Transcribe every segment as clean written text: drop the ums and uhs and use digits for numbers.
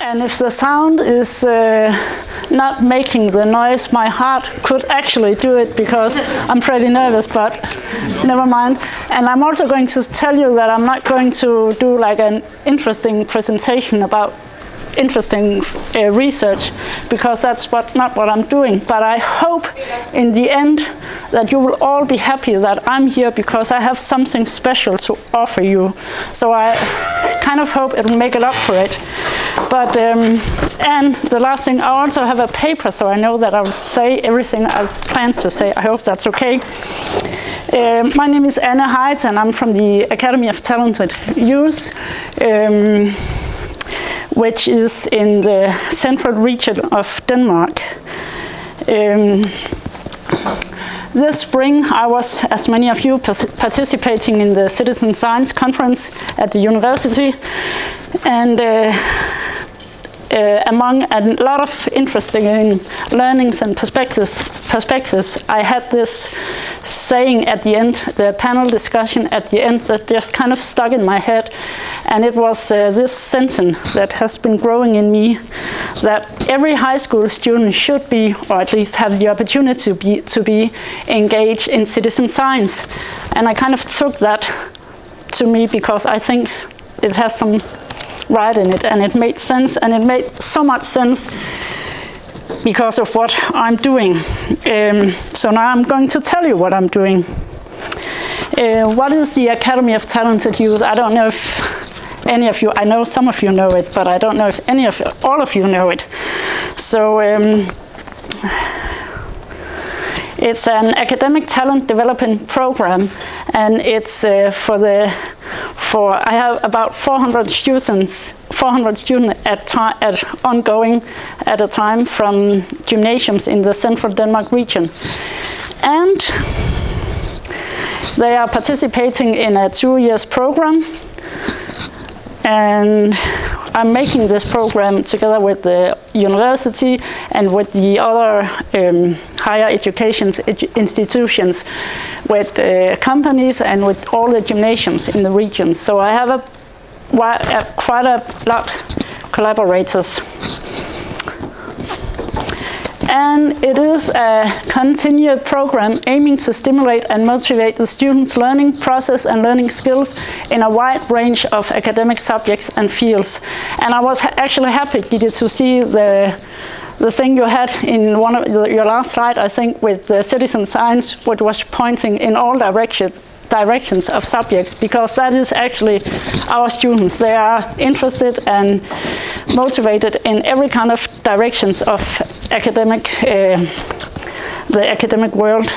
And if the sound is not making the noise, my heart could actually do it because I'm pretty nervous, but never mind. And I'm also going to tell you that I'm not going to do like an interesting presentation about interesting research, because that's not what I'm doing. But I hope in the end that you will all be happy that I'm here, because I have something special to offer you. So I kind of hope it will make it up for it. But and the last thing, I also have a paper, so I know that I will say everything I plan to say. I hope that's okay. My name is Harrits, and I'm from the Academy of Talented Youth, which is in the central region of Denmark. This spring, I was, as many of you, participating in the Citizen Science Conference at the university, and among a lot of interesting learnings and perspectives, I had this saying at the end, the panel discussion at the end, that just kind of stuck in my head, and it was this sentence that has been growing in me, that every high school student should be, or at least have the opportunity to be engaged in citizen science. And I kind of took that to me because I think it has some right in it, and it made sense, and it made so much sense because of what I'm doing. So now I'm going to tell you what I'm doing. What is the Academy of Talented Youth? I don't know if any of you, I know some of you know it, but I don't know if all of you know it. So it's an academic talent development program, and it's I have about 400 students ongoing at a time from gymnasiums in the central Denmark region. And they are participating in a 2-year program. And I'm making this program together with the university and with the other higher education institutions, with companies and with all the gymnasiums in the region. So I have quite a lot of collaborators. And it is a continued program aiming to stimulate and motivate the students' learning process and learning skills in a wide range of academic subjects and fields. And I was actually happy, Gitte, to see the thing you had in one of your last slide, I think, with the citizen science, which was pointing in all directions of subjects, because that is actually our students. They are interested and motivated in every kind of directions of the academic world.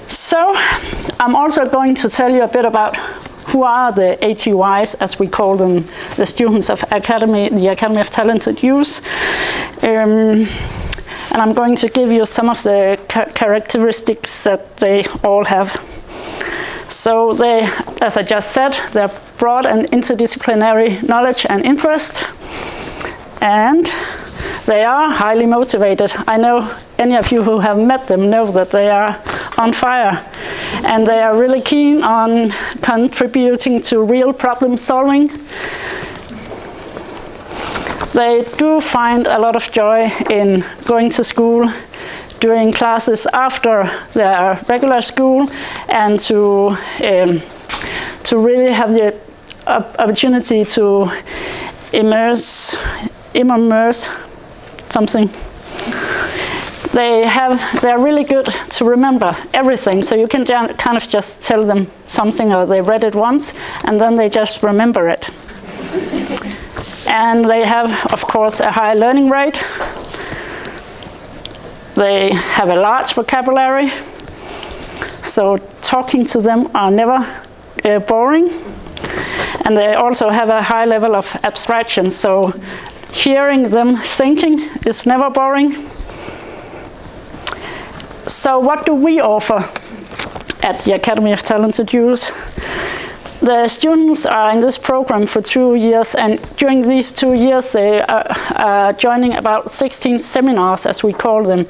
So I'm also going to tell you a bit about who are the ATUs, as we call them, the students of the Academy of Talented Youth. And I'm going to give you some of the characteristics that they all have. So they, as I just said, they're broad and interdisciplinary knowledge and interest, and they are highly motivated. I know any of you who have met them know that they are on fire, and they are really keen on contributing to real problem solving. They do find a lot of joy in going to school, doing classes after their regular school, and to really have the opportunity to immerse something. They're really good to remember everything, so you can kind of just tell them something, or they read it once and then they just remember it. And they have, of course, a high learning rate. They have a large vocabulary, so talking to them are never boring. And they also have a high level of abstraction, so hearing them thinking is never boring. So what do we offer at the Academy of Talented Youth? The students are in this program for 2 years, and during these 2 years they are joining about 16 seminars, as we call them.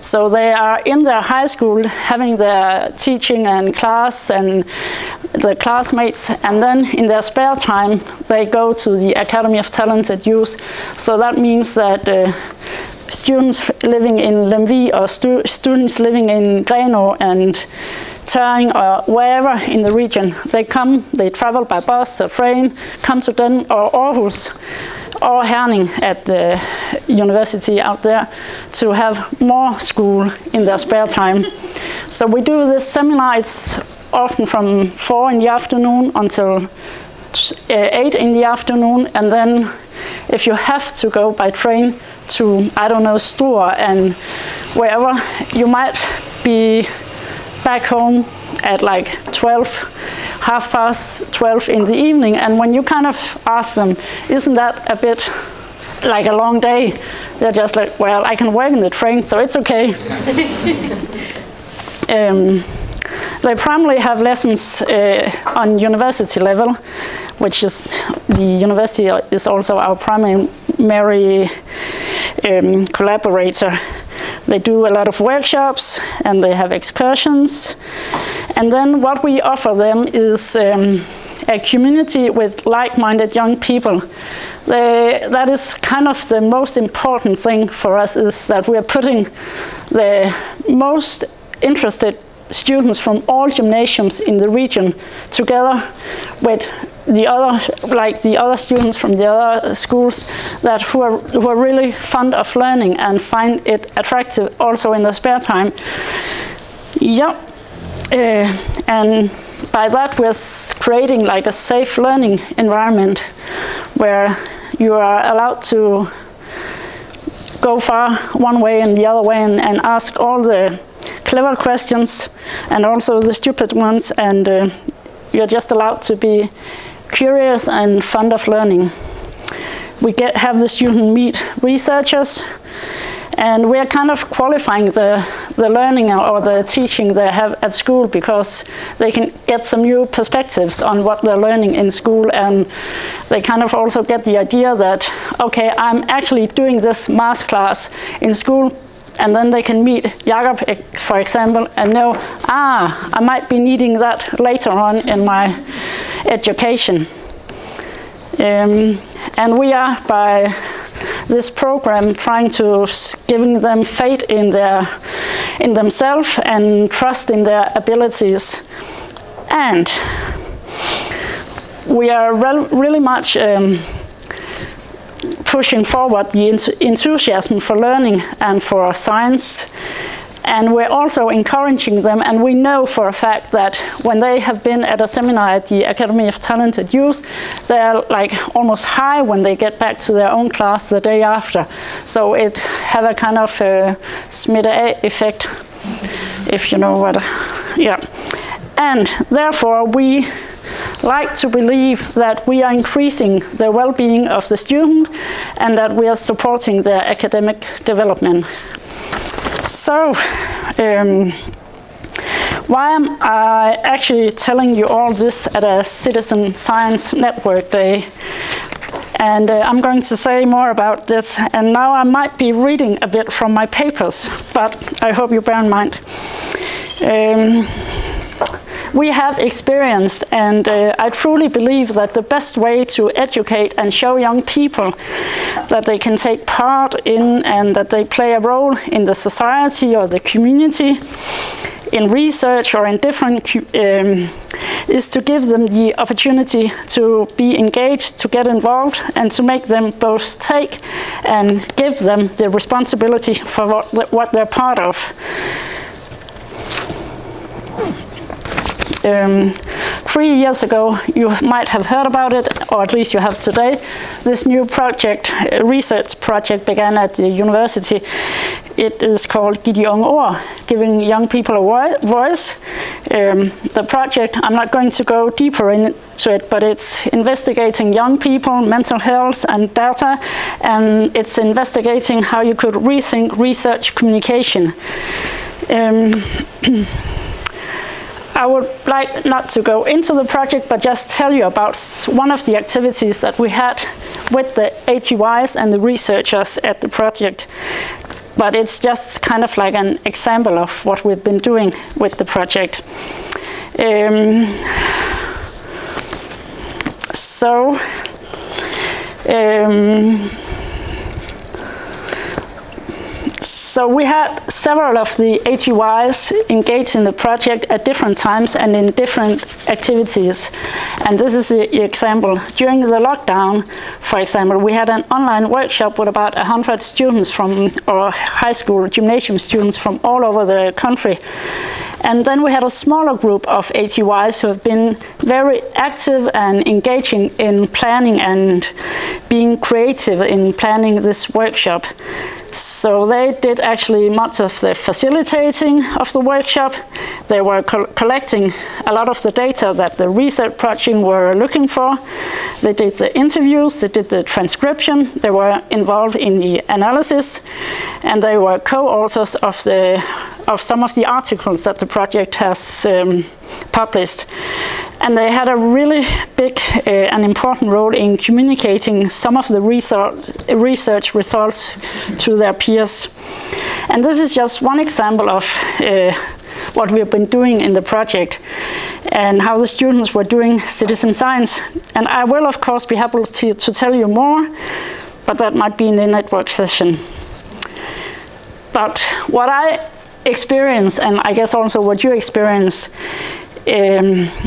So they are in their high school having their teaching and class and the classmates, and then in their spare time they go to the Academy of Talented Youth. So that means that students living in Lemvig or students living in Grenaa and Tøring or wherever in the region, they travel by bus or train, come to Den or Aarhus or Herning at the university out there to have more school in their spare time. So we do this seminar. It's often from 4 in the afternoon until 8 in the afternoon, and then if you have to go by train to, I don't know, Struer and wherever, you might be back home at like 12, 12:30 in the evening, and when you kind of ask them, isn't that a bit like a long day, they're just like, well, I can work in the train, so it's okay. They primarily have lessons on university level, which is, the university is also our primary collaborator. They do a lot of workshops and they have excursions. And then what we offer them is a community with like-minded young people. That is kind of the most important thing for us, is that we are putting the most interested students from all gymnasiums in the region together with the other students from the other schools who are really fond of learning and find it attractive also in their spare time. Yeah, and by that we're creating like a safe learning environment where you are allowed to go far one way and the other way and ask all the clever questions and also the stupid ones, and you're just allowed to be curious and fond of learning. We have the student meet researchers, and we are kind of qualifying the learning or the teaching they have at school, because they can get some new perspectives on what they're learning in school, and they kind of also get the idea that, okay, I'm actually doing this math class in school, and then they can meet Jakob, for example, and know, I might be needing that later on in my education. And we are, by this program, trying to giving them faith in themselves and trust in their abilities. And we are really much pushing forward the enthusiasm for learning and for science. And we're also encouraging them, and we know for a fact that when they have been at a seminar at the Academy of Talented Youth, they're like almost high when they get back to their own class the day after. So it have a kind of smitte effect, if you know what, yeah. And therefore we like to believe that we are increasing the well-being of the student and that we are supporting their academic development. So, why am I actually telling you all this at a Citizen Science Network Day? And I'm going to say more about this, and now I might be reading a bit from my papers, but I hope you bear in mind. We have experienced, and I truly believe that the best way to educate and show young people that they can take part in and that they play a role in the society or the community, in research or in different, is to give them the opportunity to be engaged, to get involved, and to make them both take and give them the responsibility for what they're part of. 3 years ago, you might have heard about it, or at least you have today. This new project, research project, began at the university. It is called Giv de unge ord, giving young people a voice. The project, I'm not going to go deeper into it, but it's investigating young people, mental health and data, and it's investigating how you could rethink research communication. I would like not to go into the project, but just tell you about one of the activities that we had with the ATUs and the researchers at the project. But it's just kind of like an example of what we've been doing with the project. So we had several of the ATUs engaged in the project at different times and in different activities. And this is the example. During the lockdown, for example, we had an online workshop with about 100 students from, or high school gymnasium students from all over the country. And then we had a smaller group of ATUs who have been very active and engaging in planning and being creative in planning this workshop. So they did actually much of the facilitating of the workshop. They were collecting a lot of the data that the research project were looking for. They did the interviews, they did the transcription, they were involved in the analysis, and they were co-authors of some of the articles that the project has published. And they had a really big and important role in communicating some of the research results to their peers. And this is just one example of what we have been doing in the project and how the students were doing citizen science. And I will, of course, be happy to tell you more, but that might be in the network session. But what I experience, and I guess also what you experience,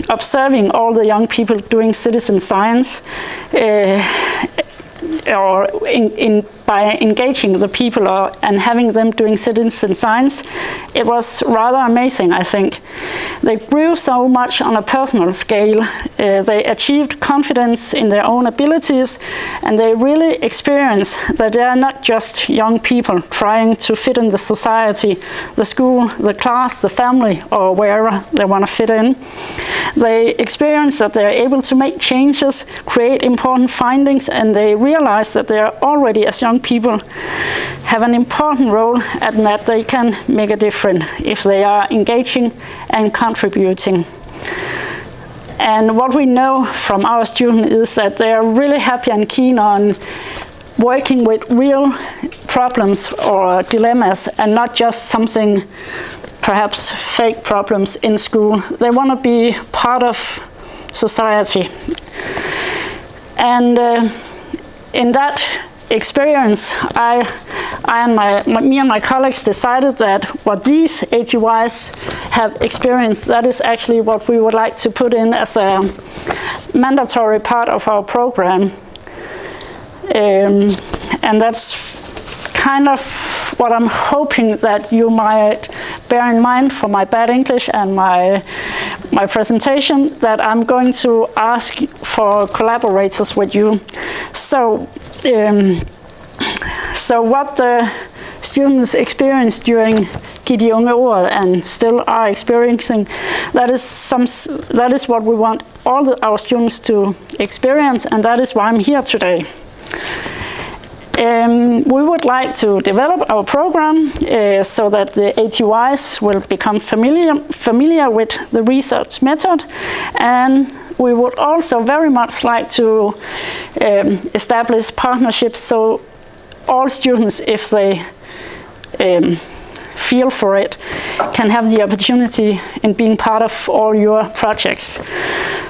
observing all the young people doing citizen science, or by engaging the people and having them doing citizen science, it was rather amazing, I think. They grew so much on a personal scale. They achieved confidence in their own abilities, and they really experienced that they are not just young people trying to fit in the society, the school, the class, the family, or wherever they want to fit in. They experience that they are able to make changes, create important findings, and they realize that they are already, as young people, have an important role and that they can make a difference if they are engaging and contributing. And what we know from our students is that they are really happy and keen on working with real problems or dilemmas and not just something, perhaps fake problems in school. They want to be part of society. And in that experience, me and my colleagues decided that what these ATUs have experienced, that is actually what we would like to put in as a mandatory part of our program. And that's kind of what I'm hoping that you might bear in mind for my bad English and my presentation, that I'm going to ask for collaborators with you. So what the students experienced during Unge and still are experiencing, that is what we want all our students to experience, and that is why I'm here today. We would like to develop our program so that the ATUs will become familiar with the research method, and we would also very much like to establish partnerships so all students, if they feel for it, can have the opportunity in being part of all your projects.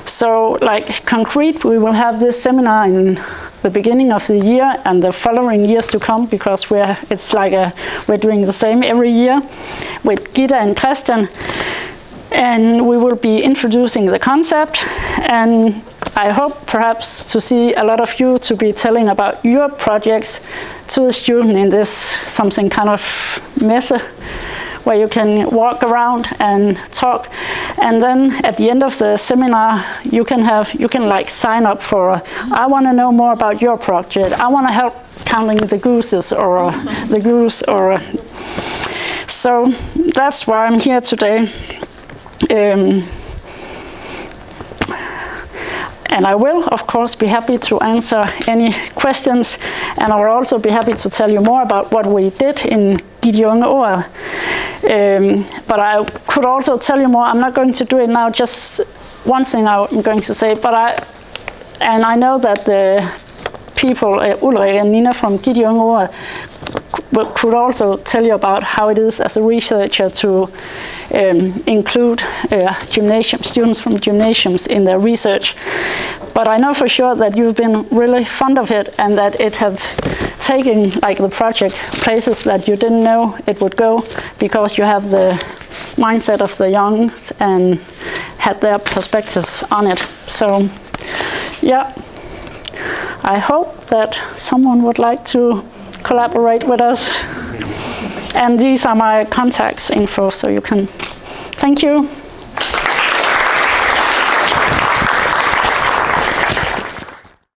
So, like concrete, we will have this seminar in the beginning of the year and the following years to come, because we're doing the same every year with Gitta and Christian, and we will be introducing the concept, and I hope perhaps to see a lot of you to be telling about your projects to the student in this something kind of messe where you can walk around and talk, and then at the end of the seminar you can like sign up for I want to know more about your project, I want to help counting the gooses or the goose, or so that's why I'm here today. And I will, of course, be happy to answer any questions, and I will also be happy to tell you more about what we did in Unge. But I could also tell you more. I'm not going to do it now, just one thing I'm going to say, and I know that the people, Ulrik and Nina from Unge, could also tell you about how it is as a researcher to include students from gymnasiums in their research. But I know for sure that you've been really fond of it, and that it have taken like the project places that you didn't know it would go, because you have the mindset of the young and had their perspectives on it. So yeah, I hope that someone would like to collaborate with us. And these are my contacts info, so you can. Thank you.